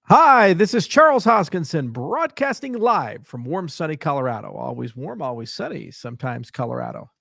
Hi, this is Charles Hoskinson broadcasting live from warm, sunny Colorado. Always warm, always sunny, sometimes Colorado.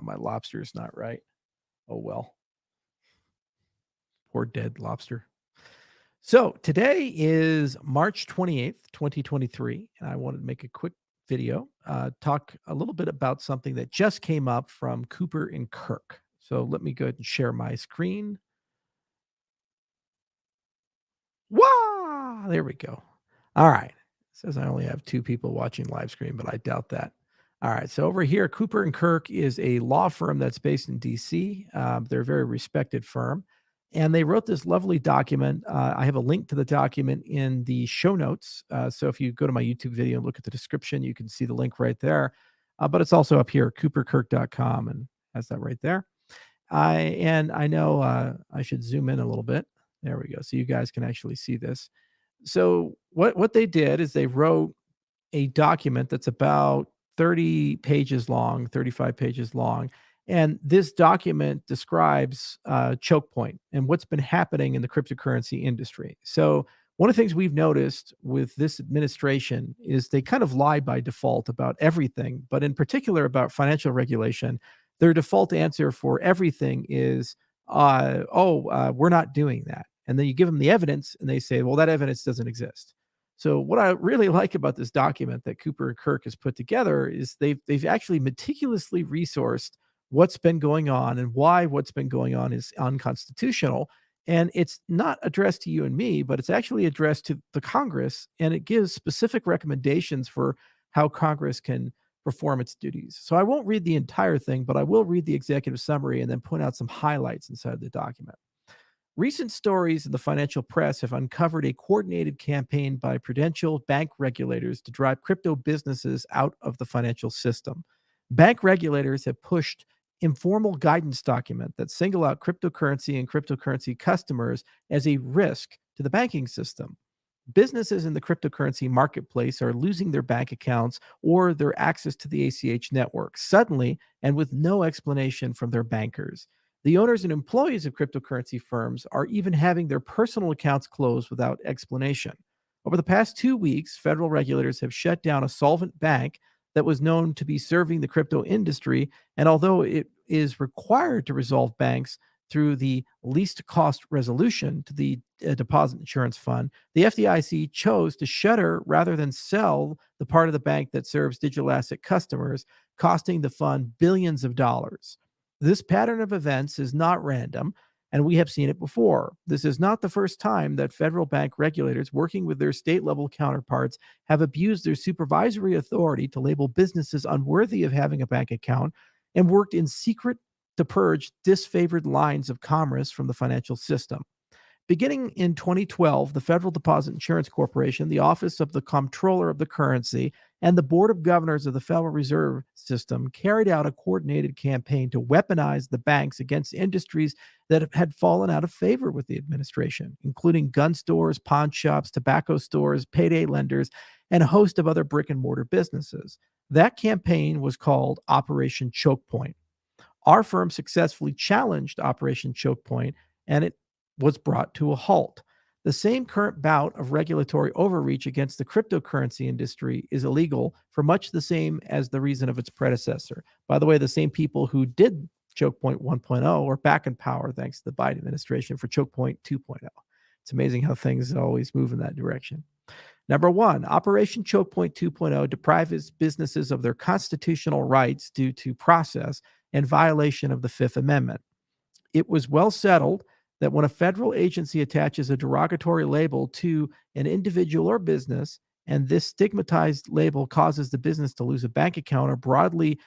My lobster is not right. Oh, well. Poor dead lobster. So today is March 28th, 2023, and I wanted to make a quick video, talk a little bit about something that just came up from Cooper and Kirk. So let me go ahead and share my screen. Wah! There we go. All right. It says I only have two people watching live stream, but I doubt that. All right. So over here, Cooper and Kirk is a law firm that's based in DC. They're a very respected firm. And they wrote this lovely document. I have a link to the document in the show notes. So if you go to my YouTube video and look at the description, you can see the link right there. But it's also up here, cooperkirk.com, and has that right there. I know I should zoom in a little bit. There we go. So you guys can actually see this. So what they did is they wrote a document that's about 30 pages long, 35 pages long. And this document describes choke point and what's been happening in the cryptocurrency industry. So one of the things we've noticed with this administration is they kind of lie by default about everything, but in particular about financial regulation. Their default answer for everything is, we're not doing that. And then you give them the evidence and they say, well, that evidence doesn't exist. So what I really like about this document that Cooper and Kirk has put together is they've actually meticulously resourced what's been going on and why what's been going on is unconstitutional. And it's not addressed to you and me, but it's actually addressed to the Congress, and it gives specific recommendations for how Congress can perform its duties. So I won't read the entire thing, but I will read the executive summary and then point out some highlights inside the document. Recent stories in the financial press have uncovered a coordinated campaign by prudential bank regulators to drive crypto businesses out of the financial system. Bank regulators have pushed informal guidance document that single out cryptocurrency and cryptocurrency customers as a risk to the banking system. Businesses in the cryptocurrency marketplace are losing their bank accounts or their access to the ACH network suddenly and with no explanation from their bankers. The owners and employees of cryptocurrency firms are even having their personal accounts closed without explanation. Over the past 2 weeks, federal regulators have shut down a solvent bank that was known to be serving the crypto industry. And although it is required to resolve banks through the least cost resolution to the deposit insurance fund, the FDIC chose to shutter rather than sell the part of the bank that serves digital asset customers, costing the fund billions of dollars. This pattern of events is not random, and we have seen it before. This is not the first time that federal bank regulators, working with their state level counterparts, have abused their supervisory authority to label businesses unworthy of having a bank account and worked in secret to purge disfavored lines of commerce from the financial system. Beginning in 2012, the Federal Deposit Insurance Corporation, the Office of the Comptroller of the Currency, and the Board of Governors of the Federal Reserve System carried out a coordinated campaign to weaponize the banks against industries that had fallen out of favor with the administration, including gun stores, pawn shops, tobacco stores, payday lenders, and a host of other brick and mortar businesses. That campaign was called Operation Choke Point. Our firm successfully challenged Operation Choke Point, and it was brought to a halt. The same current bout of regulatory overreach against the cryptocurrency industry is illegal for much the same as the reason of its predecessor. By the way, the same people who did Choke Point 1.0 are back in power thanks to the Biden administration for Choke Point 2.0. It's amazing how things always move in that direction. Number one, Operation Choke Point 2.0 deprives businesses of their constitutional rights due to process and violation of the Fifth Amendment. It was well settled that when a federal agency attaches a derogatory label to an individual or business, and this stigmatized label causes the business to lose a bank account or broadly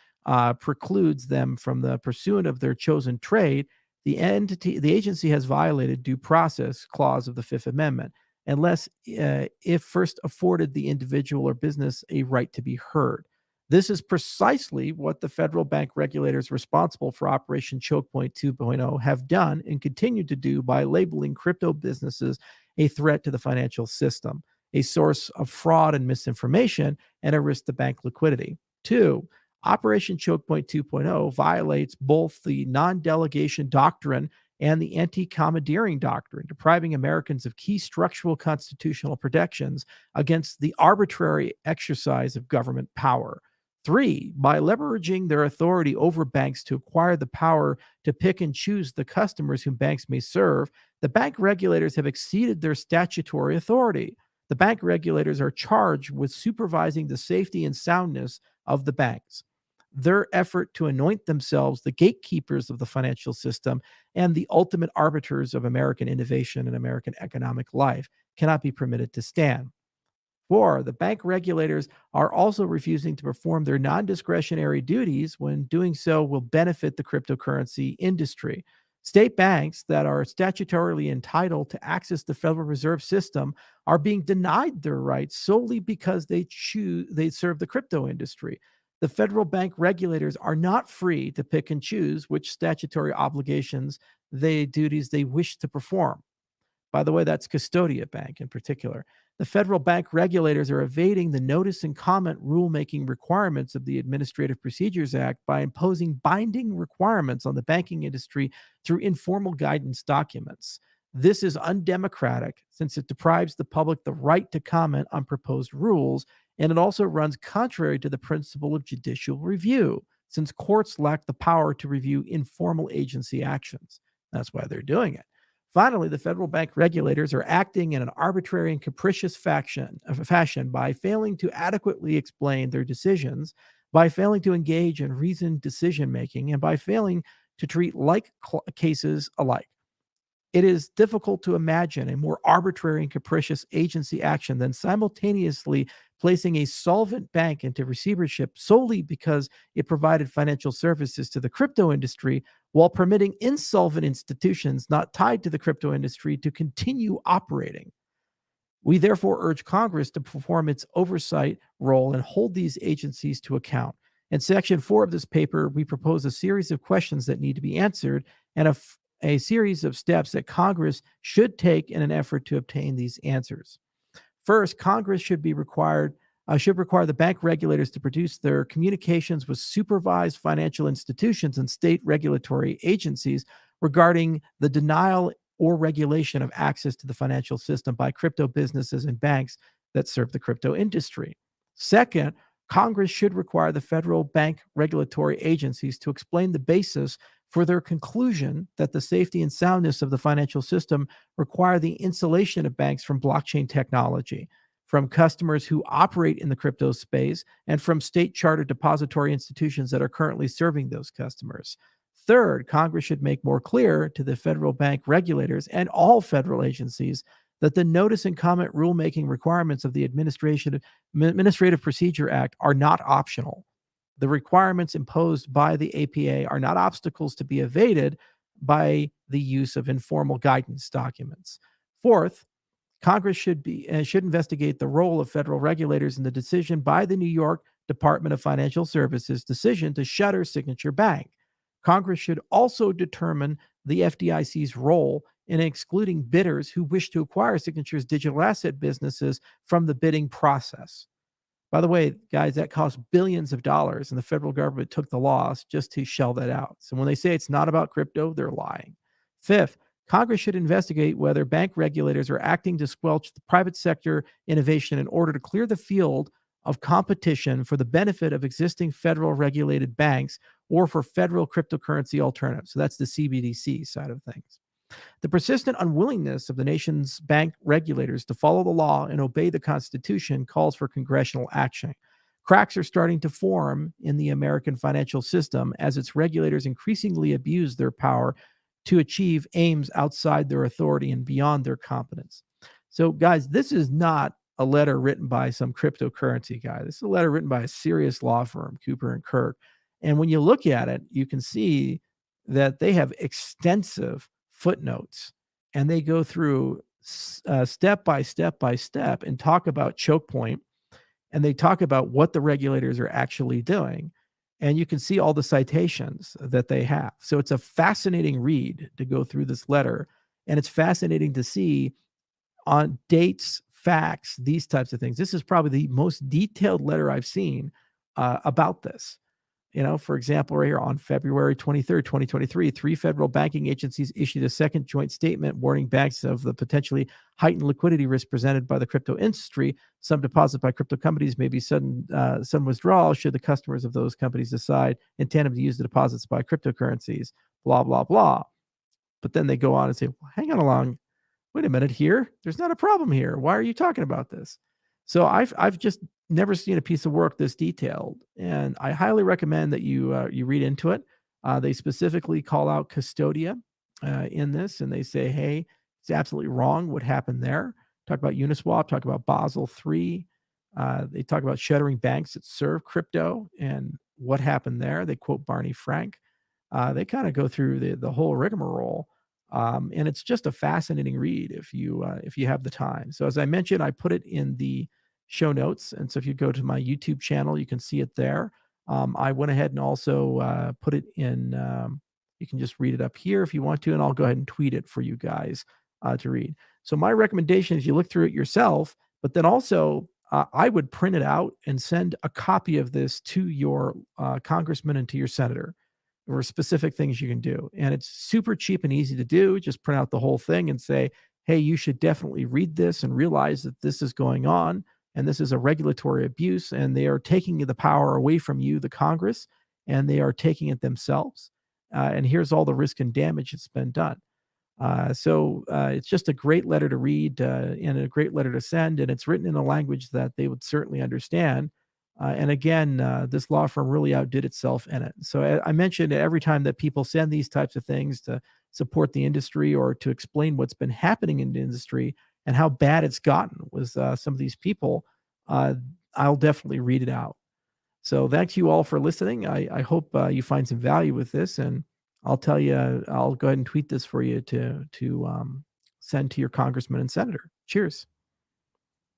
precludes them from the pursuit of their chosen trade, the agency has violated due process clause of the Fifth Amendment, unless if first afforded the individual or business a right to be heard. This is precisely what the federal bank regulators responsible for Operation Choke Point 2.0 have done and continue to do by labeling crypto businesses a threat to the financial system, a source of fraud and misinformation, and a risk to bank liquidity. Two, Operation Choke Point 2.0 violates both the non-delegation doctrine and the anti-commandeering doctrine, depriving Americans of key structural constitutional protections against the arbitrary exercise of government power. Three, by leveraging their authority over banks to acquire the power to pick and choose the customers whom banks may serve, the bank regulators have exceeded their statutory authority. The bank regulators are charged with supervising the safety and soundness of the banks. Their effort to anoint themselves the gatekeepers of the financial system and the ultimate arbiters of American innovation and American economic life cannot be permitted to stand. Four, the bank regulators are also refusing to perform their non discretionary duties when doing so will benefit the cryptocurrency industry. State banks that are statutorily entitled to access the Federal Reserve System are being denied their rights solely because they serve the crypto industry. The federal bank regulators are not free to pick and choose which statutory obligations duties they wish to perform. By the way, that's Custodia Bank in particular. The federal bank regulators are evading the notice and comment rulemaking requirements of the Administrative Procedures Act by imposing binding requirements on the banking industry through informal guidance documents. This is undemocratic since it deprives the public the right to comment on proposed rules, and it also runs contrary to the principle of judicial review, since courts lack the power to review informal agency actions. That's why they're doing it. Finally, the federal bank regulators are acting in an arbitrary and capricious fashion by failing to adequately explain their decisions, by failing to engage in reasoned decision making, and by failing to treat like cases alike. It is difficult to imagine a more arbitrary and capricious agency action than simultaneously placing a solvent bank into receivership solely because it provided financial services to the crypto industry while permitting insolvent institutions not tied to the crypto industry to continue operating. We therefore urge Congress to perform its oversight role and hold these agencies to account. In section 4 of this paper, we propose a series of questions that need to be answered and a series of steps that Congress should take in an effort to obtain these answers. First, Congress should require the bank regulators to produce their communications with supervised financial institutions and state regulatory agencies regarding the denial or regulation of access to the financial system by crypto businesses and banks that serve the crypto industry. Second, Congress should require the federal bank regulatory agencies to explain the basis for their conclusion that the safety and soundness of the financial system require the insulation of banks from blockchain technology, from customers who operate in the crypto space, and from state chartered depository institutions that are currently serving those customers. Third, Congress should make more clear to the federal bank regulators and all federal agencies that the notice and comment rulemaking requirements of the Administrative Procedure Act are not optional. The requirements imposed by the APA are not obstacles to be evaded by the use of informal guidance documents. Fourth, Congress should investigate the role of federal regulators in the decision by the New York Department of Financial Services decision to shutter Signature Bank. Congress should also determine the FDIC's role in excluding bidders who wish to acquire Signature's digital asset businesses from the bidding process. By the way, guys, that cost billions of dollars, and the federal government took the loss just to shell that out. So when they say it's not about crypto, they're lying. Fifth, Congress should investigate whether bank regulators are acting to squelch the private sector innovation in order to clear the field of competition for the benefit of existing federal regulated banks or for federal cryptocurrency alternatives. So that's the CBDC side of things. The persistent unwillingness of the nation's bank regulators to follow the law and obey the Constitution calls for congressional action. Cracks are starting to form in the American financial system as its regulators increasingly abuse their power to achieve aims outside their authority and beyond their competence. So, guys, this is not a letter written by some cryptocurrency guy. This is a letter written by a serious law firm, Cooper and Kirk. And when you look at it, you can see that they have extensive footnotes, and they go through step by step by step and talk about choke point, and they talk about what the regulators are actually doing, and you can see all the citations that they have. So it's a fascinating read to go through this letter, and it's fascinating to see on dates, facts, these types of things. This is probably the most detailed letter I've seen about this. For example, right here on February 23rd, 2023, three federal banking agencies issued a second joint statement warning banks of the potentially heightened liquidity risk presented by the crypto industry. Some deposits by crypto companies may be sudden withdrawal should the customers of those companies decide in tandem to use the deposits by cryptocurrencies, blah, blah, blah. But then they go on and say, well, hang on along. Wait a minute here. There's not a problem here. Why are you talking about this? So I've just never seen a piece of work this detailed, and I highly recommend that you read into it. They specifically call out Custodia in this, and they say, hey, it's absolutely wrong what happened there. Talk about Uniswap. Talk about Basel III. They talk about shuttering banks that serve crypto and what happened there. They quote Barney Frank. They kind of go through the whole rigmarole. And it's just a fascinating read if you have the time. So as I mentioned, I put it in the show notes, and so if you go to my YouTube channel, you can see it there. I went ahead and also put it in. You can just read it up here if you want to, and I'll go ahead and tweet it for you guys to read. So my recommendation is you look through it yourself, but then also I would print it out and send a copy of this to your congressman and to your senator. There are specific things you can do. And it's super cheap and easy to do. Just print out the whole thing and say, hey, you should definitely read this and realize that this is going on. And this is a regulatory abuse. And they are taking the power away from you, the Congress, and they are taking it themselves. And here's all the risk and damage that's been done. So it's just a great letter to read and a great letter to send. And it's written in a language that they would certainly understand. And again, this law firm really outdid itself in it. So I mentioned every time that people send these types of things to support the industry or to explain what's been happening in the industry and how bad it's gotten with some of these people, I'll definitely read it out. So thank you all for listening. I hope you find some value with this, and I'll tell you, I'll go ahead and tweet this for you to send to your congressman and senator. Cheers.